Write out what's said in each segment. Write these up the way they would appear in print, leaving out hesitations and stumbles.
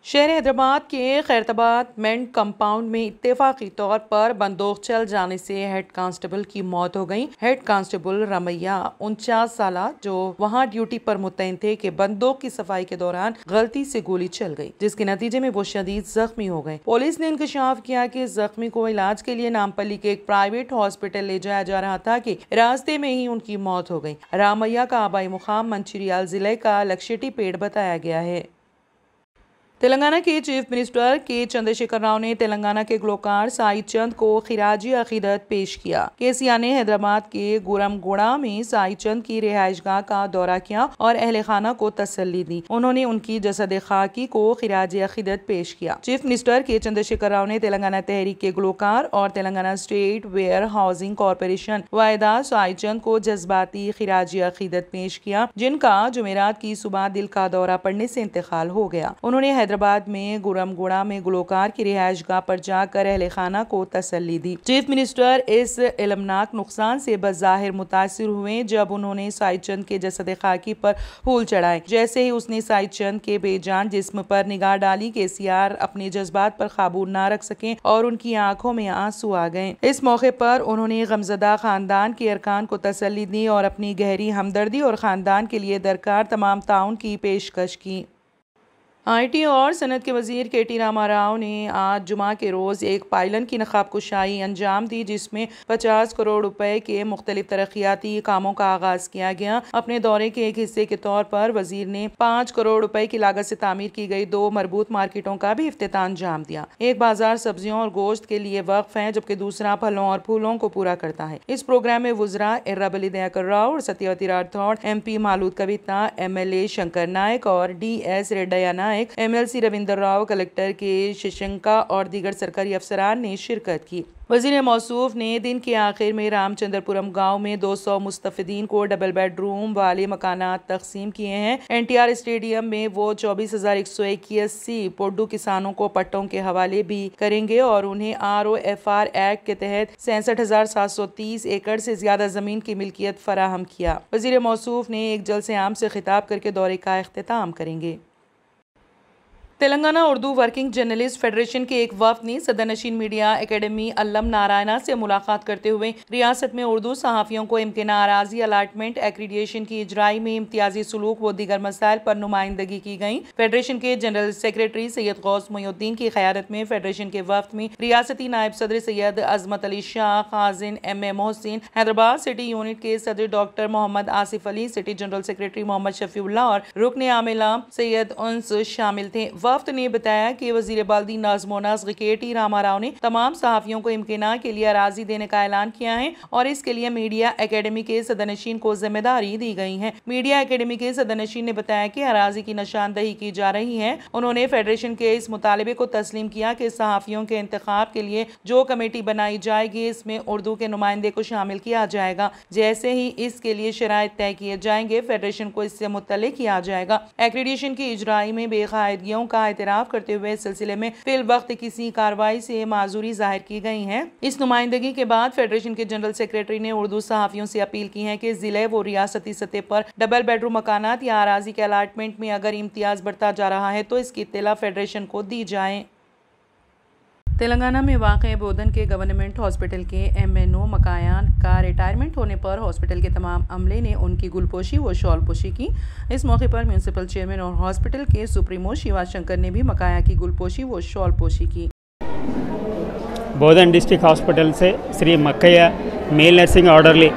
शहर हैदराबाद के खैरताबाद मेंट कंपाउंड में इत्तेफाकी तौर पर बंदूक चल जाने से हेड कांस्टेबल की मौत हो गई। हेड कांस्टेबल रमैया 49 साल जो वहां ड्यूटी पर मुतैन थे कि बंदूक की सफाई के दौरान गलती से गोली चल गई, जिसके नतीजे में वो शदीद जख्मी हो गए। पुलिस ने इंकशाफ किया कि जख्मी को इलाज के लिए नामपल्ली के एक प्राइवेट हॉस्पिटल ले जाया जा रहा था कि रास्ते में ही उनकी मौत हो गई। रमैया का आबाई मुकाम मंचिरियाल जिले का लक्षेटी पेड़ बताया गया है। तेलंगाना के चीफ मिनिस्टर के चंद्रशेखर राव ने तेलंगाना के गुलकार साईद चंद को खिराजी अकीदत पेश किया। केसीआर ने हैदराबाद के गुरमगुड़ा में साईद चंद की रिहाइशगाह का दौरा किया और अहले खाना को तसल्ली दी। उन्होंने उनकी जसद खाकी को खिराजी अकीदत पेश किया। चीफ मिनिस्टर के चंद्रशेखर राव ने तेलंगाना तहरीक के गुलकार और Telangana state warehousing corporation वायदा साईद चंद को जज्बाती खिराजी अकीदत पेश किया, जिनका जुमेरात की सुबह दिल का दौरा पड़ने से इंतकाल हो गया। उन्होंने हैदराबाद में गुरमगुड़ा में गुलकार की रिहाइशगाह पर जाकर अहले खाना को तसल्ली दी। चीफ मिनिस्टर इस इल्मनाक नुकसान से बज़ाहिर मुतासिर हुए जब उन्होंने साईद चंद के जसद खाकी पर फूल चढ़ाए। जैसे ही उसने साईद चंद के बेजान जिस्म पर निगाह डाली, केसीआर अपने जज्बात पर काबू न रख सके और उनकी आंखों में आंसू आ गए। इस मौके पर उन्होंने गमजदा खानदान के अरकान को तसल्ली दी और अपनी गहरी हमदर्दी और खानदान के लिए दरकार तमाम ताउन की पेशकश की। IT और सनत के वजीर KT रामाराव ने आज जुमा के रोज़ एक पायलन की नकाब कुशाई अंजाम दी, जिसमें 50 करोड़ रुपए के मुख्तलिफ तरक्याती कामों का आगाज किया गया। अपने दौरे के एक हिस्से के तौर पर वजीर ने 5 करोड़ रुपए की लागत से तामीर की गई 2 मरबूत मार्केटों का भी इफ्तिताह अंजाम दिया। एक बाजार सब्जियों और गोश्त के लिए वक्फ है, जबकि दूसरा फलों और फूलों को पूरा करता है। इस प्रोग्राम में वुज़रा इर्राबली दयाकर राव और सत्यवती राठौड़, MP मालूद कविता, MLA शंकर नायक और DS रेड्डया नायक, MLC रविंदर राव, कलेक्टर के शशंका और दीगर सरकारी अफसरान ने शिरकत की। वज़ीर मौसूफ ने दिन के आखिर में रामचंद्रपुरम गांव में 200 मुस्तफिदीन को डबल बेडरूम वाले मकानात तकसीम किए हैं। NTR स्टेडियम में वो 24,181 पोड्डू किसानों को पट्टों के हवाले भी करेंगे और उन्हें ROFR एक्ट के तहत 66,730 एकड़ से ज्यादा जमीन की मिल्कियत फराहम किया। वज़ीर मौसूफ ने एक जलसे आम से खिताब करके दौरे का इख्तिताम करेंगे। Telangana Urdu working journalist federation के एक वफ्द ने सदरनशीन मीडिया एकेडमी अल्लम नारायणा से मुलाकात करते हुए रियासत में उर्दू सहाफ़ियों को इम्कान आराजी अलाटमेंट एक्रीडिएशन की इजराई में इम्तियाजी सलूक व दीगर मसाइल पर नुमाइंदगी की गई। फेडरेशन के जनरल सेक्रेटरी सैयद गौस मोइनुद्दीन की क़यादत में फेडरेशन के वफ्द में रियासती नायब सदर सैयद अजमत अली शाह, खाजिन MA Mohsin, Hyderabad city unit के सदर doctor Mohammed Asif Ali, city general secretary Mohammed Shafiullah और रुकन आमिला सैयद उन्स शामिल थे। वफ्द ने बताया कि वजीर बाल्दी नाज़्म नस्र KT रामाराव ने तमाम सहाफ़ियों को इम्कान के लिए अराजी देने का ऐलान किया है और इसके लिए मीडिया एकेडमी के सदरनशीन को जिम्मेदारी दी गई है। मीडिया एकेडमी के सदरनशीन ने बताया कि अराजी की निशानदही की जा रही है। उन्होंने फेडरेशन के इस मुतालबे को तस्लीम किया कि सहाफ़ियों के इंतखाब के लिए जो कमेटी बनाई जाएगी, इसमें उर्दू के नुमाइंदे को शामिल किया जाएगा। जैसे ही इसके लिए शराइत तय किए जाएंगे, फेडरेशन को इससे मुत्तले किया जाएगा। एक्रीडिएशन की इजराई में बेकायदगियों का एतराफ़ करते हुए इस सिलसिले में फिल वक्त किसी कार्रवाई से माजूरी जाहिर की गई है। इस नुमाइंदगी के बाद फेडरेशन के जनरल सेक्रेटरी ने उर्दू सहाफ़ियों से अपील की है कि जिले व रियासती सतह पर डबल बेडरूम मकानात या अराजी के अलाटमेंट में अगर इम्तियाज बढ़ता जा रहा है तो इसकी इत्तला फेडरेशन को दी जाए। तेलंगाना में वाक़े बोधन के गवर्नमेंट हॉस्पिटल के MNO मकायान का रिटायरमेंट होने पर हॉस्पिटल के तमाम अमले ने उनकी गुलपोशी व शॉलपोशी की। इस मौके पर म्यूनसिपल चेयरमैन और हॉस्पिटल के सुप्रीमो शिवा शंकर ने भी मकाया की गुलपोशी व शॉलपोशी की। बोधन डिस्ट्रिक्ट हॉस्पिटल से Shri Makkaiah male nursing orderly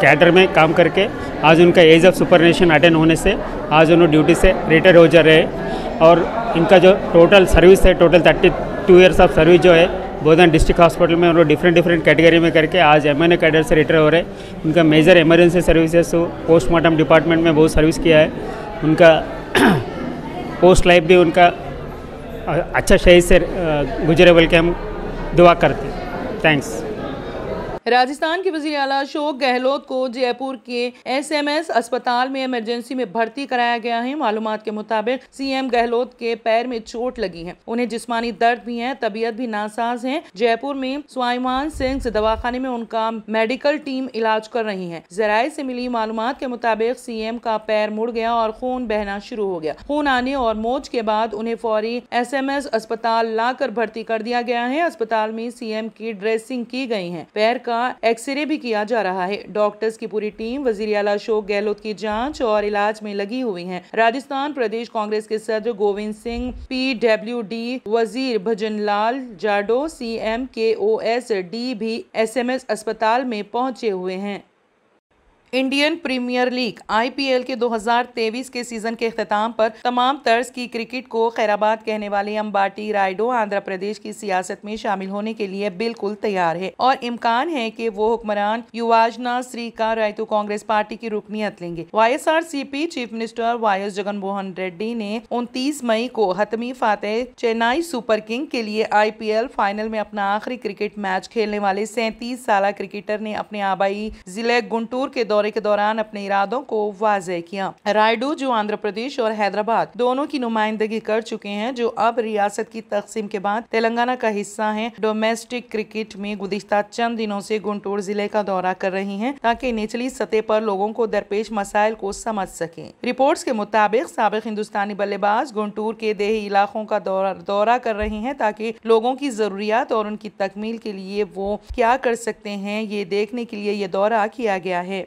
cadre में काम करके आज उनका एज ऑफ सुपरनेशन अटेंड होने से आज उन्होंने ड्यूटी से रिटायर हो जा रहे हैं और इनका जो टोटल सर्विस है, टोटल 32 ईयर्स ऑफ सर्विस जो है बोधन डिस्ट्रिक्ट हॉस्पिटल में उन्होंने डिफरेंट कैटेगरी में करके आज MNO कैडर से रिटायर हो रहे हैं। उनका major emergency services postmortem department में बहुत सर्विस किया है। उनका पोस्ट लाइफ भी उनका अच्छा शहीद से गुजरे, बल्कि हम दुआ करते हैं। थैंक्स। राजस्थान के वजीर आला अशोक गहलोत को जयपुर के SMS अस्पताल में इमरजेंसी में भर्ती कराया गया है। मालूमात के मुताबिक CM गहलोत के पैर में चोट लगी है, उन्हें जिस्मानी दर्द भी है, तबीयत भी नासाज है। जयपुर में स्वाभिमान सिंह दवाखाने में उनका मेडिकल टीम इलाज कर रही है। जराये से मिली मालूमात के मुताबिक CM का पैर मुड़ गया और खून बहना शुरू हो गया। खून आने और मोच के बाद उन्हें फौरी SMS अस्पताल लाकर भर्ती कर दिया गया है। अस्पताल में CM की ड्रेसिंग की गई है, पैर का एक्सरे भी किया जा रहा है। डॉक्टर्स की पूरी टीम वजीर आला अशोक गहलोत की जांच और इलाज में लगी हुई है। राजस्थान प्रदेश कांग्रेस के सदर गोविंद सिंह, PWD वजीर भजनलाल जाडो, CM KOSD भी SMS अस्पताल में पहुंचे हुए हैं। इंडियन प्रीमियर लीग IPL के 2023 के सीजन के इख्तिताम पर तमाम तर्ज की क्रिकेट को खैराबाद कहने वाले अंबाटी रायडू आंध्र प्रदेश की सियासत में शामिल होने के लिए बिल्कुल तैयार है और इम्कान है कि वो हुक्मरान युवाजना श्रीका रायतू कांग्रेस पार्टी की रुकनियत लेंगे। YSRCP chief minister YS Jaganmohan Reddy ने 29 मई को हतमी फातेह चेन्नई सुपर किंग के लिए IPL फाइनल में अपना आखिरी क्रिकेट मैच खेलने वाले 37 साल क्रिकेटर ने अपने आबाई जिले गुंटूर के दौरे के दौरान अपने इरादों को वाज़ेह किया। रायडू जो आंध्र प्रदेश और हैदराबाद दोनों की नुमाइंदगी कर चुके हैं, जो अब रियासत की तकसीम के बाद तेलंगाना का हिस्सा हैं, डोमेस्टिक क्रिकेट में गुज़िश्ता चंद दिनों से गुंटूर जिले का दौरा कर रही हैं ताकि निचली सतह पर लोगों को दरपेश मसाइल को समझ सकें। रिपोर्ट्स के मुताबिक साबिक हिंदुस्तानी बल्लेबाज गुंटूर के देही इलाकों का दौरा कर रही हैं ताकि लोगों की जरूरियात और उनकी तकमील के लिए वो क्या कर सकते हैं, ये देखने के लिए ये दौरा किया गया है।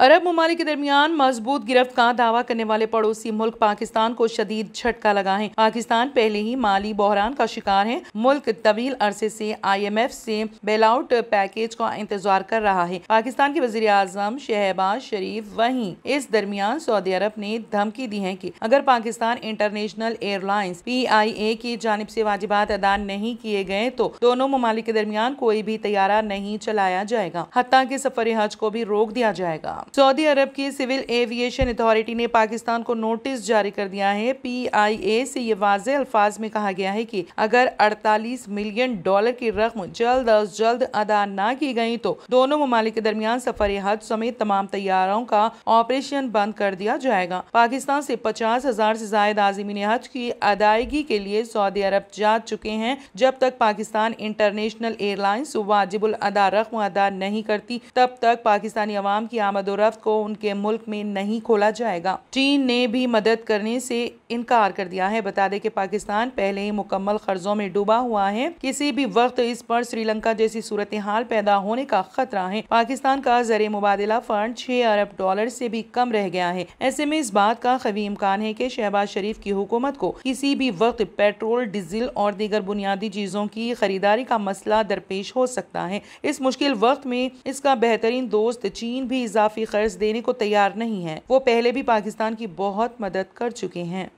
अरब ममालिक के दरमियान मजबूत गिरफ्त का दावा करने वाले पड़ोसी मुल्क पाकिस्तान को शदीद झटका लगा है। पाकिस्तान पहले ही माली बहरान का शिकार है। मुल्क तवील अरसे से IMF से बेलआउट पैकेज का इंतजार कर रहा है। पाकिस्तान के वजीर आजम शहबाज शरीफ वहीं इस दरमियान सऊदी अरब ने धमकी दी है कि अगर पाकिस्तान इंटरनेशनल एयरलाइंस PIA की जानिब से वाजिबात अदा नहीं किए गए तो दोनों ममालिक के दरमियान कोई भी तैयारा नहीं चलाया जाएगा, हत्ता कि सफर हज को भी रोक दिया जाएगा। सऊदी अरब की सिविल एविएशन अथॉरिटी ने पाकिस्तान को नोटिस जारी कर दिया है। PIA से ये वाज़ेह अल्फाज में कहा गया है कि अगर $48 मिलियन की रकम जल्द अज जल्द अदा ना की गई तो दोनों ममालिक के दरमियान सफर हज समेत तमाम तैयारों का ऑपरेशन बंद कर दिया जाएगा। पाकिस्तान से 50,000 से ज्यादा आज़मीन हज की अदायगी के लिए सऊदी अरब जा चुके हैं। जब तक पाकिस्तान इंटरनेशनल एयरलाइंस वाजिबुल अदा रकम अदा नहीं करती तब तक पाकिस्तानी अवाम की आमद रफ्त को उनके मुल्क में नहीं खोला जाएगा। चीन ने भी मदद करने से इनकार कर दिया है। बता दें कि पाकिस्तान पहले ही मुकम्मल कर्जों में डूबा हुआ है। किसी भी वक्त इस पर श्रीलंका जैसी सूरत हाल पैदा होने का खतरा है। पाकिस्तान का ज़रिए मुबादला फंड $6 अरब से भी कम रह गया है। ऐसे में इस बात का ख़वी इम्कान है कि शहबाज शरीफ की हुकूमत को किसी भी वक्त पेट्रोल, डीजल और दीगर बुनियादी चीजों की खरीदारी का मसला दरपेश हो सकता है। इस मुश्किल वक्त में इसका बेहतरीन दोस्त चीन भी इजाफी कर्ज देने को तैयार नहीं है। वो पहले भी पाकिस्तान की बहुत मदद कर चुके हैं।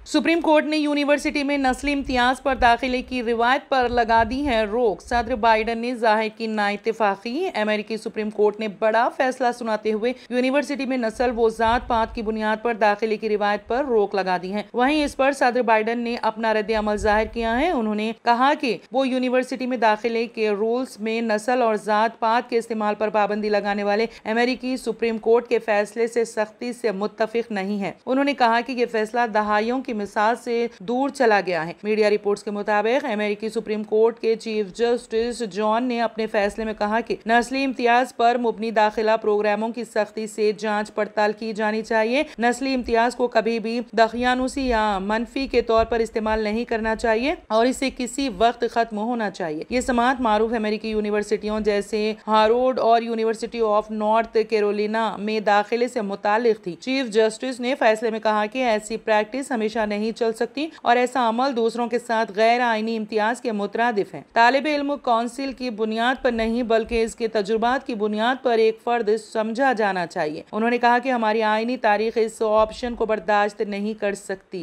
सुप्रीम कोर्ट ने यूनिवर्सिटी में नस्ली इम्तियाज पर दाखिले की रिवायत पर लगा दी है रोक। सदर बाइडन ने जाहिर की नाइत्तेफाकी। अमेरिकी सुप्रीम कोर्ट ने बड़ा फैसला सुनाते हुए यूनिवर्सिटी में नस्ल व जात पात की बुनियाद पर दाखिले की रिवायत पर रोक लगा दी है। वहीं इस पर सदर बाइडन ने अपना रद्द अमल जाहिर किया है। उन्होंने कहा कि वो यूनिवर्सिटी में दाखिले के रूल्स में नस्ल और जात पात के इस्तेमाल पर पाबंदी लगाने वाले अमेरिकी सुप्रीम कोर्ट के फैसले से सख्ती से मुत्तफिक नहीं है। उन्होंने कहा कि ये फैसला दहाइयों की मिसाल से दूर चला गया है। मीडिया रिपोर्ट्स के मुताबिक अमेरिकी सुप्रीम कोर्ट के चीफ जस्टिस जॉन ने अपने फैसले में कहा कि नस्ली इम्तियाज पर मुबनी दाखिला प्रोग्रामों की सख्ती से जांच पड़ताल की जानी चाहिए। नस्ली इम्तियाज को कभी भी दखियानुसी या मनफी के तौर पर इस्तेमाल नहीं करना चाहिए और इसे किसी वक्त खत्म होना चाहिए। ये समात मारूफ अमेरिकी यूनिवर्सिटियों जैसे हार्वर्ड और यूनिवर्सिटी ऑफ नॉर्थ कैरोलिना में दाखिले से मुतालिक थी। चीफ जस्टिस ने फैसले में कहा कि ऐसी प्रैक्टिस हमेशा नहीं चल सकती और ऐसा अमल दूसरों के साथ गैर आईनी इम्तियाज के मुतरादिफ है। तालिब इल्म काउंसिल की बुनियाद पर नहीं बल्कि इसके तजुर्बात की बुनियाद पर एक फर्द समझा जाना चाहिए। उन्होंने कहा कि हमारी आईनी तारीख इस ऑप्शन को बर्दाश्त नहीं कर सकती।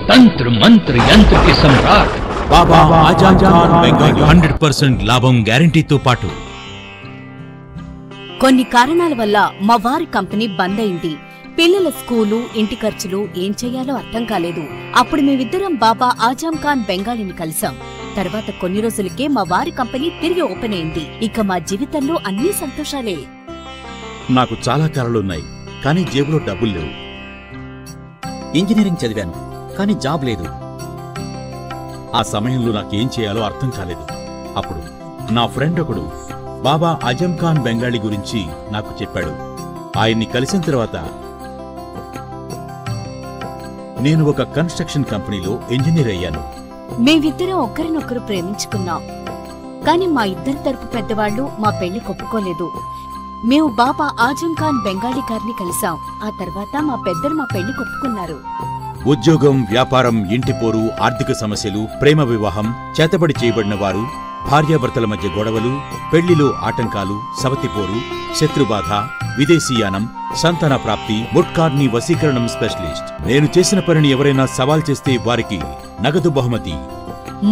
तंत्र मंत्र यंत्र के सम्राट बाबा आजाद खान 100% లాభం గ్యారెంటీతో పాటు కొన్ని కారణాల వల్ల మా వారి కంపెనీ బంద్ అయింది. పిల్లల స్కూలు, ఇంటి ఖర్చులు ఏం చెయ్యాలో అర్థం కాలేదు. అప్పుడు మేమిద్దరం బాబా ఆజం ఖాన్ బెంగాలీని కలిసాం. తర్వాత కొన్ని రోజులకే మా వారి కంపెనీ తిరిగి ఓపెన్ అయింది. ఇక మా జీవితంలో అన్ని సంతోషాలే. నాకు చాలా కలలున్నాయి, కానీ జేబులో డబ్బులు లేవు. ఇంజనీరింగ్ చదివాను, కానీ జాబ్ లేదు. ఆ సమయంలో నాకేం చేయాలో అర్థం కాలేదు. అప్పుడు నా ఫ్రెండ్ ఒకడు బాబా ఆజం ఖాన్ బెంగాలీ గురించి నాకు చెప్పాడు. ఆయన్ని కలిసిన తర్వాత నేను ఒక కన్స్ట్రక్షన్ కంపెనీలో ఇంజనీర్ అయ్యాను. మేమిద్దరం ఒకరినొకరు ప్రేమించుకున్నాం. కాని మా ఇద్దరి తరపు పెద్దవాళ్లు మా పెళ్లి కొప్పుకోలేదు. మేము బాబా ఆజం ఖాన్ బెంగాలీ గారిని కలిసాం. ఆ తర్వాత మా పెద్దలు మా పెళ్లి కొప్పుకున్నారు. ఉద్యోగం, వ్యాపారం, ఇంటిపోరు, ఆర్థిక సమస్యలు, ప్రేమ వివాహం, చేతబడి చేయబడిన వారు, భార్యాభర్తల మధ్య గొడవలు, పెళ్లిలో ఆటంకాలు, సవతిపోరు, శత్రుబాధ, విదేశీయానం, సంతాన ప్రాప్తి, ముట్కార్ని వశీకరణం స్పెషలిస్ట్. నేను చేసిన పనిని ఎవరైనా సవాల్ చేస్తే వారికి నగదు బహుమతి.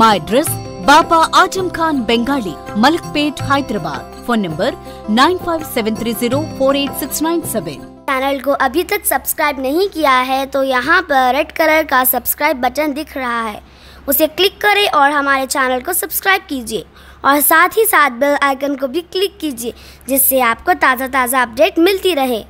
మా address Baba Azam Khan Bengali, Malakpet, Hyderabad. Phone number 9573048697। Channel को अभी तक सब्सक्राइब नहीं किया है तो यहाँ पर रेड कलर का सब्सक्राइब बटन दिख रहा है, उसे क्लिक करें और हमारे चैनल को सब्सक्राइब कीजिए और साथ ही साथ बेल आइकन को भी क्लिक कीजिए, जिससे आपको ताज़ा अपडेट मिलती रहे।